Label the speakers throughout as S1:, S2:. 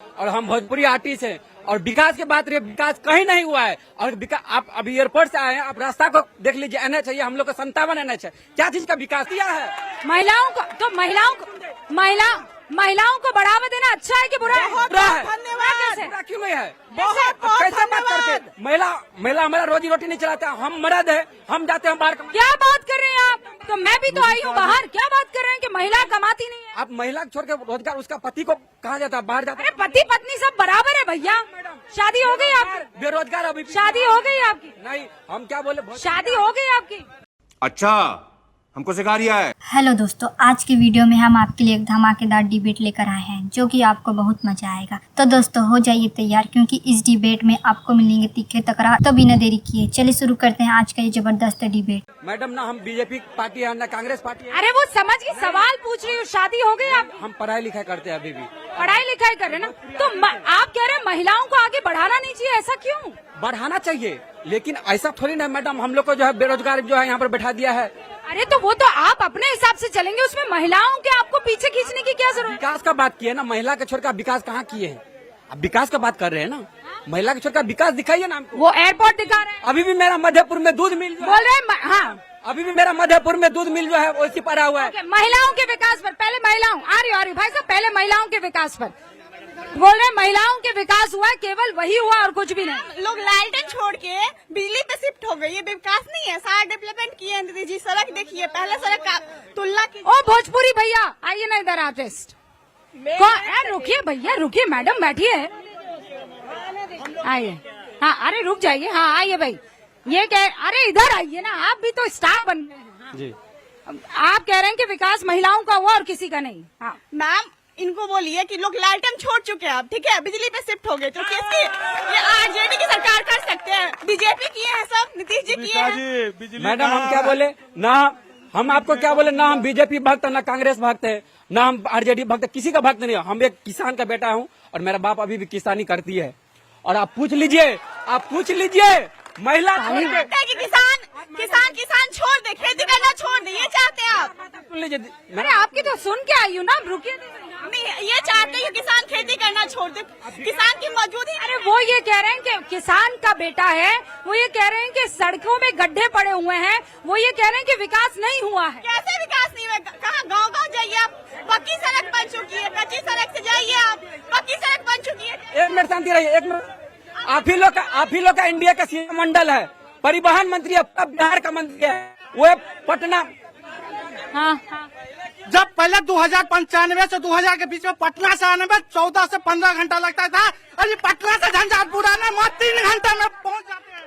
S1: और हम भोजपुरी आर्टिस्ट हैं और विकास की बात रही, विकास कहीं नहीं हुआ है। और आप अभी एयरपोर्ट से आए हैं, आप रास्ता को देख लीजिए, एनएच है, हम लोग का 57 एनएच है, क्या चीज का विकास किया है?
S2: महिलाओं को बढ़ावा देना अच्छा है कि बुरा है?
S1: बुरा है।
S2: धन्यवाद।
S1: बुरा क्यों नहीं है?
S2: बहुत
S1: कैसे बात करके महिला हमारा रोजी रोटी नहीं चलाता, हम मर्द है, हम जाते हैं बाहर।
S2: क्या बात कर रहे हैं आप? तो मैं भी तो आई हूँ बाहर, क्या बात कर रहे हैं कि महिला कमाती नहीं है?
S1: आप महिला छोड़ के रोजगार उसका पति को कहा जाता है, बाहर जाता है।
S2: अरे पति पत्नी सब बराबर है भैया। शादी हो गई आपकी?
S1: बेरोजगार अभी
S2: शादी हो गई आपकी?
S1: नहीं, हम क्या बोले,
S2: शादी हो गई आपकी?
S3: अच्छा, हमको सिखा रिया है।
S4: हेलो दोस्तों, आज के वीडियो में हम आपके लिए एक धमाकेदार डिबेट लेकर आए हैं जो कि आपको बहुत मजा आएगा। तो दोस्तों हो जाइए तैयार, क्योंकि इस डिबेट में आपको मिलेंगे तीखे तकरार। तो बिना देरी किए चलिए शुरू करते हैं आज का ये जबरदस्त डिबेट।
S1: मैडम ना हम बीजेपी पार्टी है ना कांग्रेस पार्टी है।
S2: अरे वो समझ गई, सवाल पूछ रही हूँ। शादी हो गई आप?
S1: हम पढ़ाई लिखाई करते हैं अभी भी।
S2: पढ़ाई लिखाई कर रहे ना, तो आप कह रहे हैं महिलाओं को आगे बढ़ाना नहीं चाहिए, ऐसा क्यों?
S1: बढ़ाना चाहिए, लेकिन ऐसा थोड़ी ना मैडम, हम लोग को जो है बेरोजगार जो है यहाँ पर बैठा दिया है।
S2: अरे तो वो तो आप अपने हिसाब से चलेंगे, उसमें महिलाओं के आपको पीछे खींचने की क्या जरूरत?
S1: विकास का बात किए ना, महिला के छोड़ कर विकास कहाँ किए हैं? अब विकास का बात कर रहे हैं ना, महिला के छोड़ कर विकास दिखाइए ना हमको।
S2: वो एयरपोर्ट दिखा रहे हैं।
S1: अभी भी मेरा मध्यपुर में दूध मिल
S2: बोल रहे हैं हाँ,
S1: अभी भी मेरा मध्यपुर में दूध मिल जो है वैसी पड़ा हुआ है।
S2: महिलाओं के विकास पर पहले महिलाओं आ रही भाई साहब, पहले महिलाओं के विकास पर बोल रहे हैं। महिलाओं के विकास हुआ, केवल वही हुआ और कुछ भी नहीं।
S5: लोग लालटेन छोड़ के बिजली पे शिफ्ट हो गए, ये विकास नहीं है। सारा डेवलपमेंट किए हैं दीदी जी, सड़क देखिए, पहले सड़क का तुलना की।
S2: ओ भोजपुरी भैया आइए ना इधर, आर्टिस्ट रुकिए भैया, रुकिए मैडम, बैठिए, आइए। हाँ अरे रुक जाइए, हाँ आइए भाई। ये अरे इधर आइए ना, आप भी तो स्टार बन गए हैं
S1: जी।
S2: आप कह रहे हैं कि विकास महिलाओं का हुआ और किसी का नहीं। हाँ
S5: मैम इनको बोलिए कि लोग लालटेन छोड़ चुके हैं अब, ठीक है, बिजली पे शिफ्ट हो गए। तो किसकी, ये आरजेडी की सरकार कर सकते हैं, बीजेपी किए हैं सब, नीतीश जी किए हैं।
S1: मैडम हम क्या बोले ना, हम आपको क्या बोले ना, हम बीजेपी भक्त ना कांग्रेस भक्त है ना हम आरजेडी भक्त, किसी का भक्त नहीं है। हम एक किसान का बेटा हूँ और मेरा बाप अभी भी किसानी करती है। और आप पूछ लीजिए महिला
S5: किसान छोड़ दे, खेती करना छोड़ दे, ये चाहते हैं आप?
S1: सुन लीजिए।
S2: अरे आपकी तो सुन के आई हूँ ना, रुकिए।
S5: नहीं, ये चाहते हैं किसान खेती करना छोड़ दे, किसान की मौजूदगी।
S2: अरे वो ये कह रहे हैं कि किसान का बेटा है, वो ये कह रहे हैं कि सड़कों में गड्ढे पड़े हुए हैं, वो ये कह रहे हैं कि विकास नहीं हुआ है।
S5: कैसे विकास नहीं हुआ? कहाँ गाँव जाइए आप, पक्की सड़क बन चुकी है, कच्ची सड़क से जाइए आप, पक्की सड़क बन चुकी है।
S1: एक मिनट शांति रहिए, एक मिनट। आप ही लोग का इंडिया का सीएम मंडल है, परिवहन मंत्री बिहार का मंत्री है, वो पटना।
S2: हाँ
S6: जब पहले 2095 से 2000 के बीच में पटना से आने में 14 से 15 घंटा लगता था, और ये पटना से झंझारपुर आने में 3 घंटे में पहुंच जाते हैं।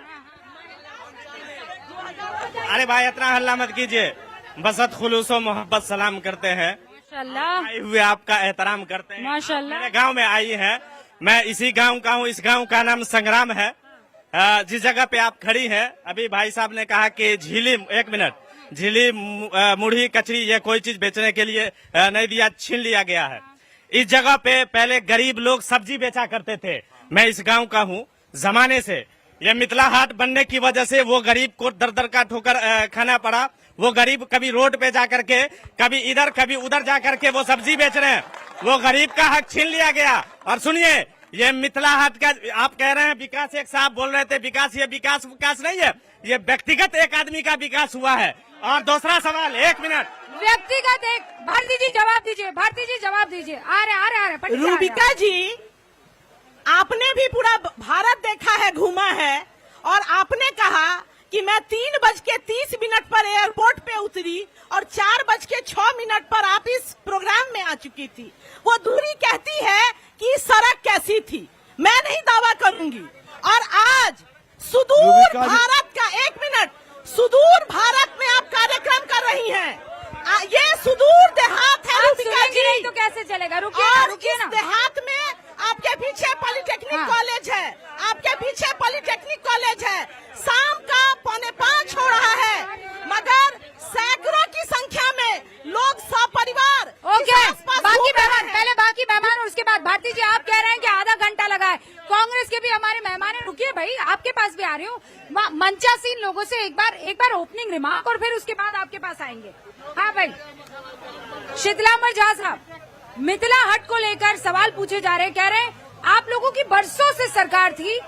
S7: अरे भाई इतना हल्ला मत कीजिए, बसत खुलूसो मोहब्बत सलाम करते हैं,
S2: माशाल्लाह,
S7: आए हुए आपका एहतराम करते हैं।
S2: माशाल्लाह।
S7: मेरे गांव में आई है, मैं इसी गांव का हूँ, इस गांव का नाम संग्राम है। जिस जगह पे आप खड़ी हैं, अभी भाई साहब ने कहा कि झीली मुढ़ी कचरी ये कोई चीज बेचने के लिए नहीं दिया, छीन लिया गया है। इस जगह पे पहले गरीब लोग सब्जी बेचा करते थे। मैं इस गांव का हूँ, जमाने से ये मिथिला हाट बनने की वजह से वो गरीब को दर का ठोकर खाना पड़ा। वो गरीब कभी रोड पे जा करके, कभी इधर कभी उधर जा करके वो सब्जी बेच रहे हैं, वो गरीब का हक छीन लिया गया। और सुनिए, ये मिथिला हाट का आप कह रहे हैं विकास, एक साहब बोल रहे थे विकास, ये विकास नहीं है, ये व्यक्तिगत एक आदमी का विकास हुआ है। और दूसरा सवाल, 1 मिनट,
S2: व्यक्तिगत एक, भारती जी जवाब दीजिए, भारती जी जवाब दीजिए। आ रहे
S5: रूबिका जी, आपने भी पूरा भारत देखा है, घूमा है, और आपने कहा कि मैं 3:30 पर एयरपोर्ट पे उतरी और 4:06 पर आप इस प्रोग्राम में आ चुकी थी। वो दूरी कहती है कि सड़क कैसी थी, मैं नहीं दावा करूंगी। और आज सुदूर भारत का, 1 मिनट, सुदूर भारत में आप कार्यक्रम कर रही हैं। ये सुदूर देहात है रूबिका जी,
S2: नहीं तो कैसे चलेगा? रुकिए ना।
S5: देहात में आपके पीछे पॉलिटेक्निक कॉलेज है, आपके पीछे पॉलिटेक्निक कॉलेज है, शाम का 4:45 हो रहा है, मगर सैकड़ों की संख्या में लोग सपरिवार।
S2: ओके, बाकी मेहमान, पहले बाकी मेहमान और उसके बाद भारती जी। आप कह रहे हैं कि आधा घंटा लगा है, कांग्रेस के भी हमारे मेहमान हैं। रुकिए भाई, आपके पास भी आ रही हूँ। मंचासीन लोगों से एक बार ओपनिंग रिमार्क और फिर उसके बाद आपके पास आएंगे। हाँ भाई, शीतला अमर झा साहब, मिथिला हाट को लेकर सवाल पूछे जा रहे हैं, कह रहे हैं आप लोगों की बरसों से सरकार थी,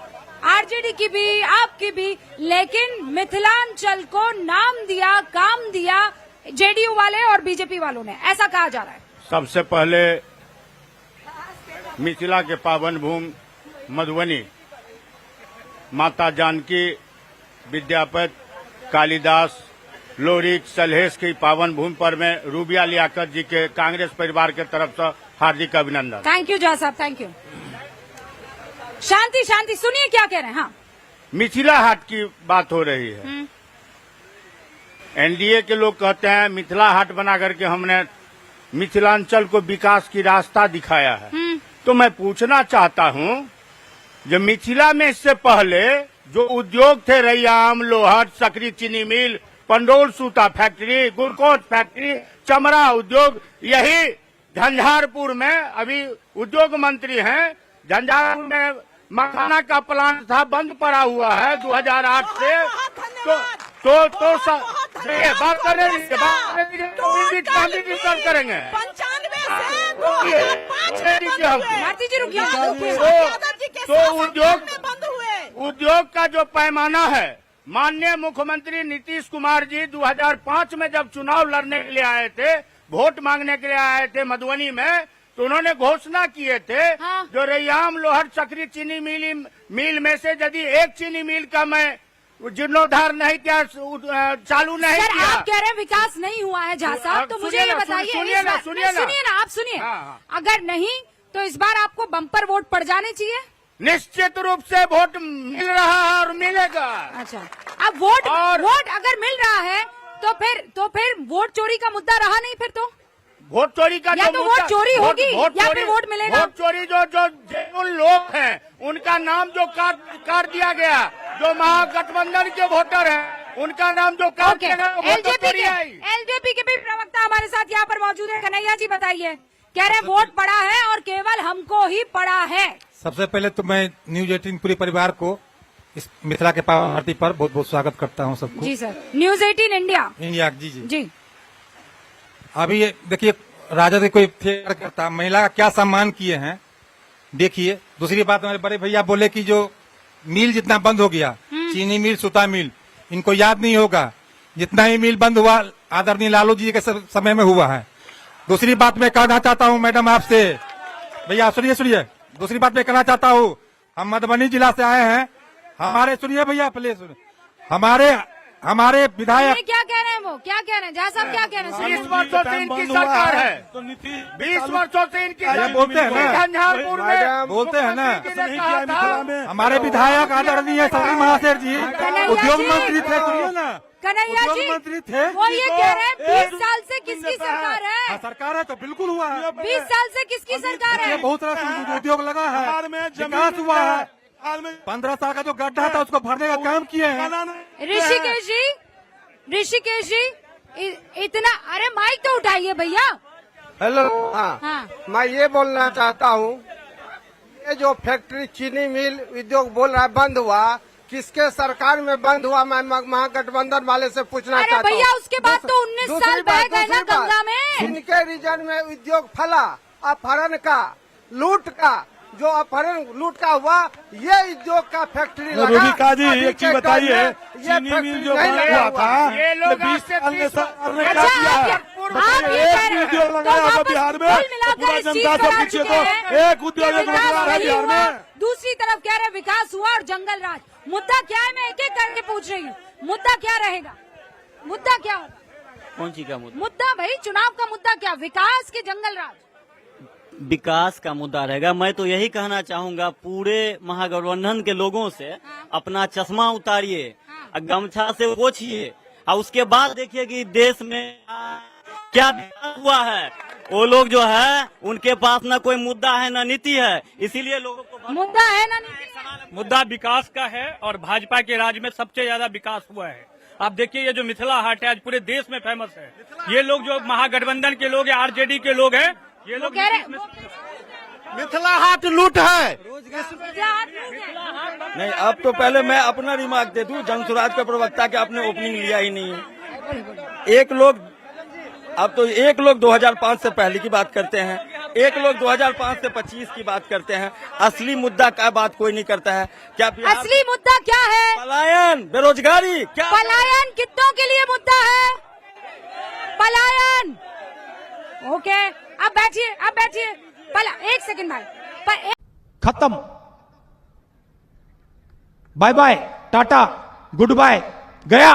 S2: आरजेडी की भी, आपकी भी, लेकिन मिथिलांचल को नाम दिया, काम दिया जेडीयू वाले और बीजेपी वालों ने, ऐसा कहा जा रहा है।
S8: सबसे पहले मिथिला के पावन भूमि मधुबनी, माता जानकी, विद्यापति, कालिदास, लोरिक, सलहेश की पावन भूमि पर मैं रूबिया लियाकत जी के कांग्रेस परिवार के तरफ से हार्दिक अभिनंदन।
S2: थैंक यू जहा साहब, थैंक यू। शांति शांति, सुनिए क्या कह रहे हैं। हाँ,
S8: मिथिला हाट की बात हो रही है। एनडीए के लोग कहते हैं मिथिला हाट बना करके हमने मिथिलांचल को विकास की रास्ता दिखाया है। तो मैं पूछना चाहता हूं, जो मिथिला में इससे पहले जो उद्योग थे, रैयाम, लोहट, सकरी चीनी मिल, पंडोल सूता फैक्ट्री, गुड़कोच फैक्ट्री, चमड़ा उद्योग, यही झंझारपुर में अभी उद्योग मंत्री हैं। झंझारपुर में मखाना का प्लांट था, बंद पड़ा हुआ है 2008 से। बात करेंगे
S5: 95 से 2005
S2: भारती जी रुकिए।
S8: तो उद्योग का जो पैमाना है, माननीय मुख्यमंत्री नीतीश कुमार जी 2005 में जब चुनाव लड़ने के लिए आए थे, वोट मांगने के लिए आए थे मधुबनी में, तो उन्होंने घोषणा किए थे। हाँ। जो रैयाम, लोहर, चक्री चीनी मिल में से यदि एक चीनी मिल का मैं जीर्णोद्धार नहीं किया, चालू नहीं किया।
S2: आप कह रहे हैं विकास नहीं हुआ है जहाँ साहब, तो मुझे ये बताइए, सुनिए ना, आप सुनिए। हाँ। अगर नहीं तो इस बार आपको बम्पर वोट पड़ जाने चाहिए।
S8: निश्चित रूप से वोट मिल रहा है और मिलेगा।
S2: अच्छा, अब वोट अगर मिल रहा है तो फिर वोट चोरी का मुद्दा रहा नहीं, फिर तो
S8: वोट चोरी का
S2: या तो वोट चोरी होगी या फिर वोट मिलेगा।
S8: वोट चोरी जो जेन्युइन लोग हैं उनका नाम जो काट दिया गया, जो महागठबंधन के वोटर हैं उनका नाम जो काट दिया गया,
S2: एलजेपी के भी प्रवक्ता हमारे साथ यहाँ पर मौजूद है। कन्हैया जी बताइए, कह रहे वोट पड़ा है और केवल हमको ही पड़ा है।
S9: सबसे पहले तो मैं न्यूज 18 पूरे परिवार को इस मिथिला के पावन धरती पर बहुत बहुत स्वागत करता हूँ सबको।
S2: जी सर, न्यूज 18 इंडिया।
S9: जी। अभी ये देखिए, राजद कोई फेयर करता, महिला का क्या सम्मान किए हैं देखिए। दूसरी बात, हमारे बड़े भैया बोले कि जो मिल जितना बंद हो गया, चीनी मिल, सूता मिल, इनको याद नहीं होगा जितना ही मिल बंद हुआ आदरणीय लालू जी के समय में हुआ है। दूसरी बात मैं कहना चाहता हूँ मैडम आपसे, भैया सुनिए, दूसरी बात मैं कहना चाहता हूँ, हम मधुबनी जिला से आए हैं। हमारे सुनिए भैया, प्लीज सुनिए, हमारे विधायक
S2: क्या कह रहे हैं, वो क्या कह रहे हैं, जहाँ साहब क्या कह रहे हैं?
S8: 20 वर्षों से इनकी सरकार है, 20 वर्षों से इनकी
S9: बोलते हैं ना,
S8: झंझारपुर में
S9: बोलते हैं ना, हमारे विधायक आदरणीय सभी महाशय जी उद्योग मंत्री थे, सुनिए ना,
S2: कन्हैया जी
S9: मंत्री थे,
S2: वो ये कह रहे हैं 20 साल से किसकी सरकार है?
S9: सरकार है तो बिल्कुल हुआ है।
S2: 20 साल से किसकी सरकार है?
S9: बहुत सारा उद्योग लगा है, विकास हुआ है। 15 साल का जो गड्ढा था उसको भरने का काम किए हैं।
S2: ऋषिकेश जी इतना, अरे माइक तो उठाइए भैया।
S10: हेलो, हाँ, मैं ये बोलना चाहता हूँ, ये जो फैक्ट्री चीनी मिल उद्योग बोल रहा है बंद हुआ, किसके सरकार में बंद हुआ? मैं महागठबंधन वाले से पूछना चाहता हूँ।
S2: भैया उसके बाद तो 19 साल बह गए ना गंगा में।
S10: इनके रीजन में उद्योग फला, अपहरण का, लूट का, जो अपहरण लूट का हुआ, ये उद्योग का फैक्ट्री लगा।
S6: रूबिका जी एक चीज बताइए, चीनी मिल जो बंद हुआ था,
S8: ये लोग
S6: 20 साल में सरकार ने
S2: अच्छा,
S6: क्या किया?
S2: एक
S6: उद्योग लगाया होगा बिहार में, पूरा जनता से पूछिए तो एक उद्योग रोजगार है बिहार में।
S2: दूसरी तरफ कह रहे विकास हुआ और जंगल राज। मुद्दा क्या है, मैं एक एक करके पूछ रही हूँ, मुद्दा क्या रहेगा, मुद्दा क्या होगा?
S1: कौन सी का मुद्दा?
S2: मुद्दा भाई चुनाव का मुद्दा क्या, विकास के जंगल राज?
S11: विकास का मुद्दा रहेगा। मैं तो यही कहना चाहूंगा, पूरे महागठबंधन के लोगों से अपना चश्मा उतारिए और गमछा से पोछिए और उसके बाद देखिए कि देश में क्या हुआ है। वो लोग जो है उनके पास न कोई मुद्दा है न नीति है, इसीलिए लोगों को
S2: मुद्दा है ना नीति।
S12: मुद्दा विकास का है और भाजपा के राज में सबसे ज्यादा विकास हुआ है। आप देखिए, ये जो मिथिला हाट है आज पूरे देश में फेमस है। ये लोग जो महागठबंधन के लोग हैं, आरजेडी के लोग हैं, ये लोग
S6: मिथिला हाट लूट है।
S11: नहीं, अब तो पहले मैं अपना रिमार्क दे दूं, जन स्वराज का प्रवक्ता के आपने ओपनिंग लिया ही नहीं है। एक लोग 2005 से पहले की बात करते हैं, एक लोग 2005 से 25 की बात करते हैं, असली मुद्दा का बात कोई नहीं करता है। क्या
S2: असली मुद्दा क्या है?
S11: पलायन, बेरोजगारी। क्या
S2: पलायन कितनों के लिए मुद्दा है? पलायन। ओके, अब बैठिए, अब बैठिए। एक सेकंड भाई,
S6: खत्म, bye bye, tata, goodbye, गया।